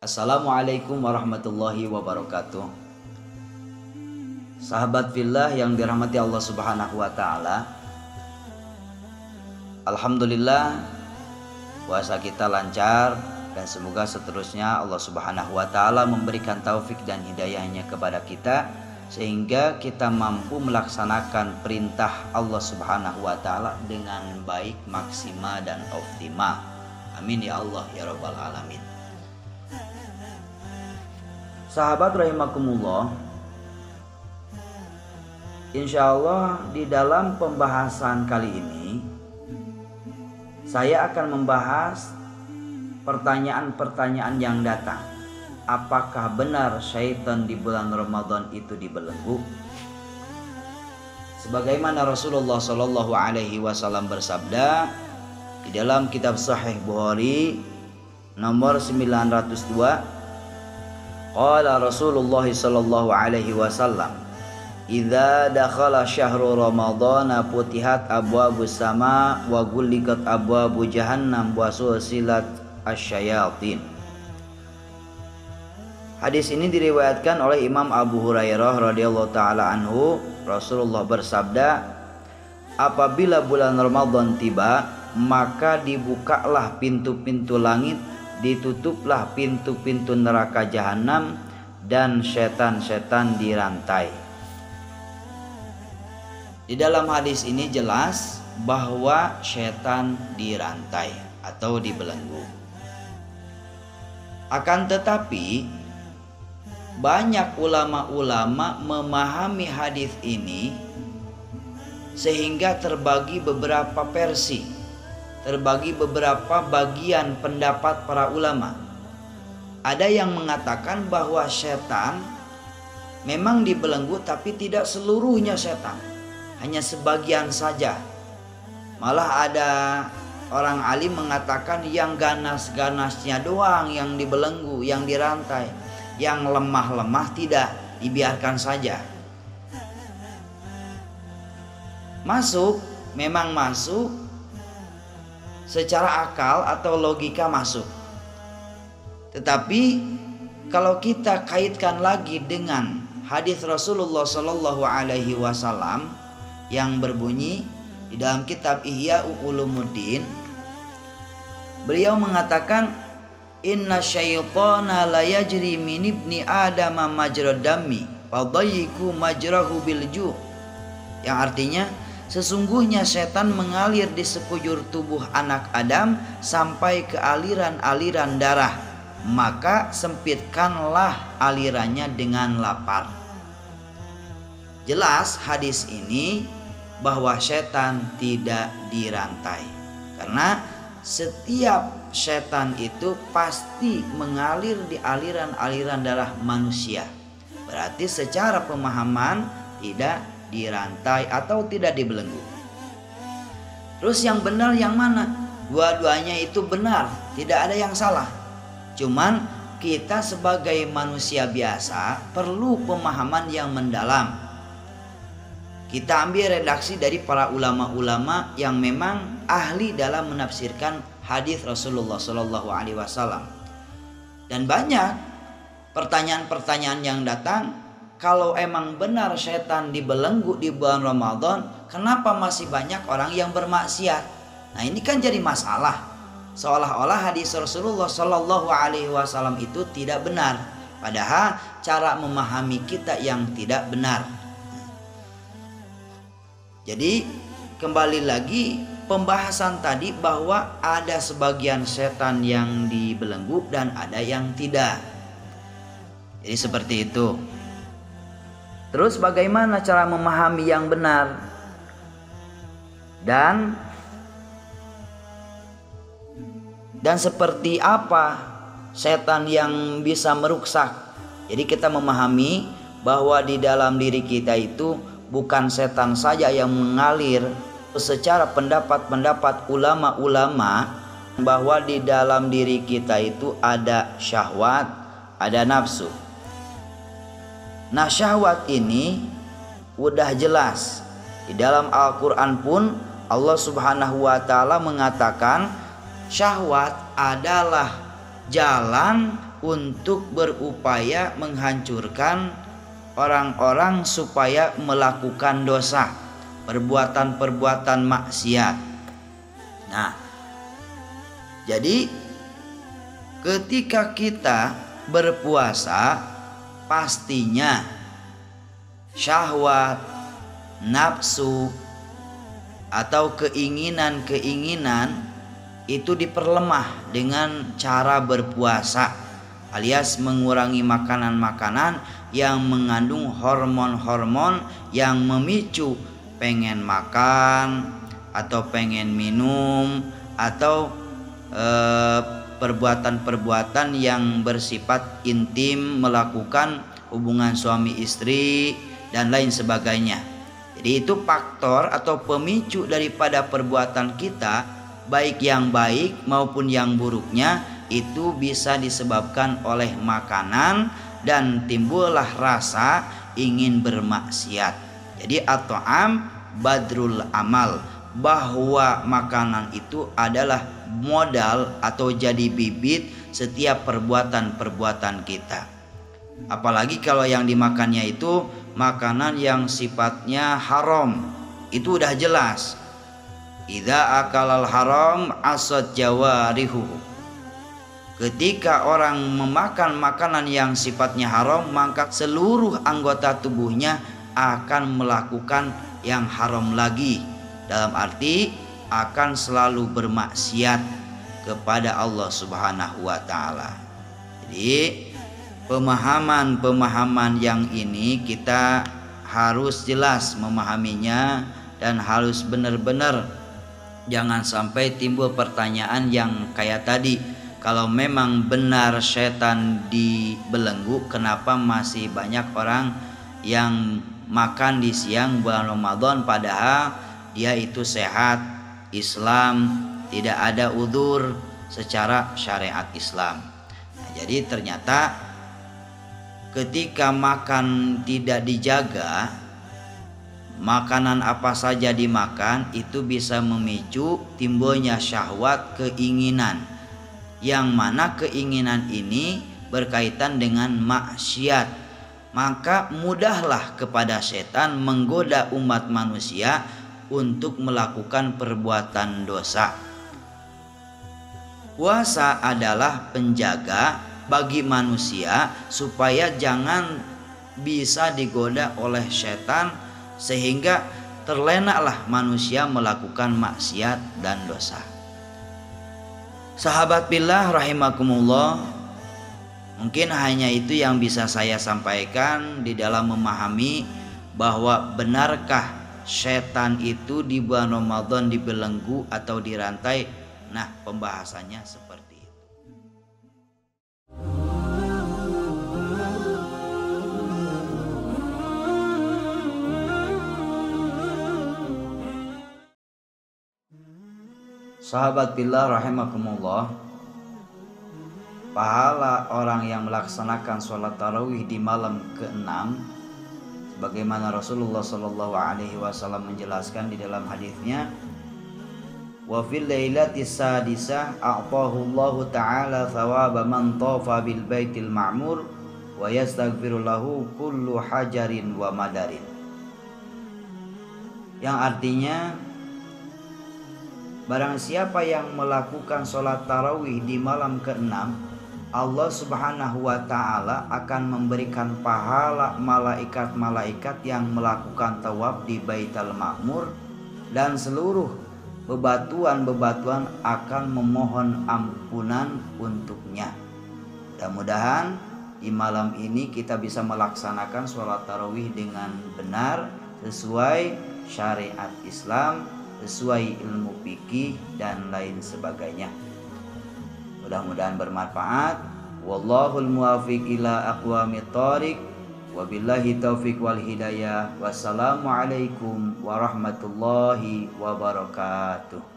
Assalamualaikum warahmatullahi wabarakatuh. Sahabat fillah yang dirahmati Allah Subhanahu wa taala. Alhamdulillah puasa kita lancar dan semoga seterusnya Allah Subhanahu wa taala memberikan taufik dan hidayahnya kepada kita sehingga kita mampu melaksanakan perintah Allah Subhanahu wa taala dengan baik, maksimal dan optimal. Amin ya Allah ya rabbal alamin. Sahabat rahimakumullah, insya Allah di dalam pembahasan kali ini saya akan membahas pertanyaan-pertanyaan yang datang. Apakah benar syaitan di bulan Ramadan itu dibelenggu? Sebagaimana Rasulullah Shallallahu Alaihi Wasallam bersabda di dalam kitab Sahih Bukhari nomor 902. Qala Rasulullah sallallahu alaihi wasallam, "Idza dakhala syahru Ramadhana futihat abwabus sama wa ghulliqat abwabu jahannam wa sulsilat asyayatin." Hadis ini diriwayatkan oleh Imam Abu Hurairah radhiyallahu taala anhu. Rasulullah bersabda, "Apabila bulan Ramadan tiba, maka dibukalah pintu-pintu langit, ditutuplah pintu-pintu neraka jahanam, dan setan-setan dirantai." Di dalam hadis ini jelas bahwa setan dirantai atau dibelenggu. Akan tetapi banyak ulama-ulama memahami hadis ini sehingga terbagi beberapa versi, terbagi beberapa bagian pendapat para ulama. Ada yang mengatakan bahwa setan memang dibelenggu tapi tidak seluruhnya setan, hanya sebagian saja. Malah ada orang alim mengatakan yang ganas-ganasnya doang yang dibelenggu, yang dirantai. Yang lemah-lemah tidak, dibiarkan saja. Memang masuk secara akal atau logika masuk. Tetapi kalau kita kaitkan lagi dengan hadis Rasulullah Shallallahu Alaihi Wasallam yang berbunyi di dalam kitab Ihya Ulumuddin, beliau mengatakan, "Inna syaitana la yajri min ibni adama majrad dammi fadayyiku majrahu bilju." Yang artinya, sesungguhnya setan mengalir di sekujur tubuh anak Adam sampai ke aliran-aliran darah, maka sempitkanlah alirannya dengan lapar. Jelas hadis ini bahwa setan tidak dirantai, karena setiap setan itu pasti mengalir di aliran-aliran darah manusia. Berarti secara pemahaman tidak dirantai atau tidak dibelenggu. Terus yang benar yang mana? Dua-duanya itu benar, tidak ada yang salah. Cuman kita sebagai manusia biasa perlu pemahaman yang mendalam. Kita ambil redaksi dari para ulama-ulama yang memang ahli dalam menafsirkan hadis Rasulullah Shallallahu Alaihi Wasallam. Dan banyak pertanyaan-pertanyaan yang datang. Kalau emang benar setan dibelenggu di bulan Ramadan, kenapa masih banyak orang yang bermaksiat? Nah, ini kan jadi masalah. Seolah-olah hadis Rasulullah Shallallahu Alaihi Wasallam itu tidak benar, padahal cara memahami kita yang tidak benar. Jadi kembali lagi pembahasan tadi bahwa ada sebagian setan yang dibelenggu dan ada yang tidak. Jadi seperti itu. Terus bagaimana cara memahami yang benar? Dan seperti apa setan yang bisa meruksak? Jadi kita memahami bahwa di dalam diri kita itu bukan setan saja yang mengalir. Secara pendapat-pendapat ulama-ulama bahwa di dalam diri kita itu ada syahwat, ada nafsu. Nah, syahwat ini udah jelas di dalam Al-Quran pun Allah Subhanahu wa taala mengatakan syahwat adalah jalan untuk berupaya menghancurkan orang-orang supaya melakukan dosa, perbuatan-perbuatan maksiat. Nah, jadi ketika kita berpuasa, pastinya syahwat, nafsu, atau keinginan-keinginan itu diperlemah dengan cara berpuasa, alias mengurangi makanan-makanan yang mengandung hormon-hormon yang memicu pengen makan atau pengen minum, atau perbuatan-perbuatan yang bersifat intim, melakukan hubungan suami istri dan lain sebagainya. Jadi itu faktor atau pemicu daripada perbuatan kita, baik yang baik maupun yang buruknya, itu bisa disebabkan oleh makanan dan timbullah rasa ingin bermaksiat. Jadi at-ta'am badrul amal, bahwa makanan itu adalah modal atau jadi bibit setiap perbuatan-perbuatan kita. Apalagi kalau yang dimakannya itu makanan yang sifatnya haram, itu udah jelas. Idza akalal haram asad jawarihu. Ketika orang memakan makanan yang sifatnya haram, maka seluruh anggota tubuhnya akan melakukan yang haram lagi. Dalam arti akan selalu bermaksiat kepada Allah Subhanahu wa taala. Jadi pemahaman-pemahaman yang ini kita harus jelas memahaminya dan harus benar-benar jangan sampai timbul pertanyaan yang kayak tadi. Kalau memang benar setan dibelenggu, kenapa masih banyak orang yang makan di siang bulan Ramadan padahal dia itu sehat, Islam, tidak ada udzur secara syariat Islam. Nah, jadi ternyata ketika makan tidak dijaga, makanan apa saja dimakan itu bisa memicu timbulnya syahwat, keinginan, yang mana keinginan ini berkaitan dengan maksiat. Maka mudahlah kepada setan menggoda umat manusia untuk melakukan perbuatan dosa. Puasa adalah penjaga bagi manusia supaya jangan bisa digoda oleh setan, sehingga terlenaklah manusia melakukan maksiat dan dosa. Sahabat billah rahimakumullah, mungkin hanya itu yang bisa saya sampaikan di dalam memahami bahwa benarkah setan itu di bulan Ramadan dibelenggu atau dirantai. Nah, pembahasannya seperti itu. Sahabat billah rahimakumullah, pahala orang yang melaksanakan sholat tarawih di malam ke-6, bagaimana Rasulullah Shallallahu Alaihi Wasallam menjelaskan di dalam hadisnya, wa fil lailatis sadisah a'tahu Allah Ta'ala thawaba man tafa bil baitil ma'mur wa yastaghfiru lahu kullu hajarin wa madarin. Yang artinya, barang siapa yang melakukan sholat tarawih di malam ke-6, Allah Subhanahu wa ta'ala akan memberikan pahala malaikat-malaikat yang melakukan tawaf di Baitul Ma'mur, dan seluruh bebatuan-bebatuan akan memohon ampunan untuknya. Mudah-mudahan di malam ini kita bisa melaksanakan sholat tarawih dengan benar, sesuai syariat Islam, sesuai ilmu fikih dan lain sebagainya. Mudah-mudahan bermanfaat. Wallahul muwaffiq ila aqwamit thoriq. Wabillahi taufiq wal hidayah. Wassalamualaikum warahmatullahi wabarakatuh.